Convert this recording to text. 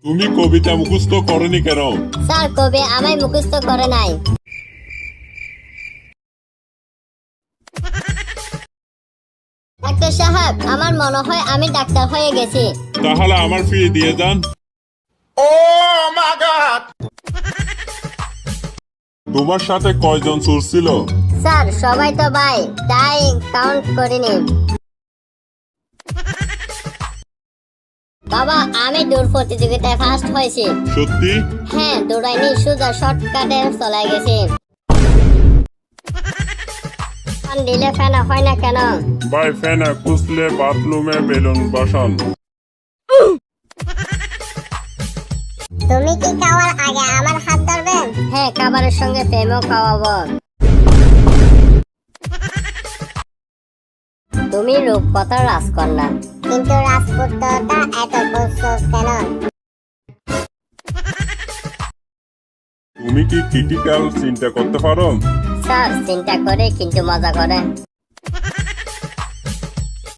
তুমি কবিতা মুখস্থ করনি কেন? স্যার কবি আমায় মুখস্থ করে নাই। ডাক্তার সাহেব, আমার মনে হয় আমি ডাক্তার হয়ে গেছি। তাহলে আমার ফি দিয়ে যান। তোমার সাথে কয়জন চোর ছিল? স্যার সবাই তো ভাই, তাই কাউন্ট করিনি। বাবা, আমি দৌড় প্রতিযোগিতায় ফার্স্ট হয়েছি। সত্যি? হ্যাঁ, দৌড়াইনি, সোজা শর্টকাটে চলে গেছি। দিলে ফেনা হয় না কেন? ভাই ফেনা কুচলে বাথরুমে বেলুন বসান। তুমি কি খাওয়ার আগে আমার হাত ধরবে? হ্যাঁ, খাবারের সঙ্গে প্রেমও খাওয়াবো। তুমি রূপকথার রাজকন্যা। কিন্তু রাজপুত্রটা এত বলছো কেন? তুমি কি ক্রিটিক্যাল চিন্তা করতে পারো? স্যার চিন্তা করে কিন্তু মজা করে।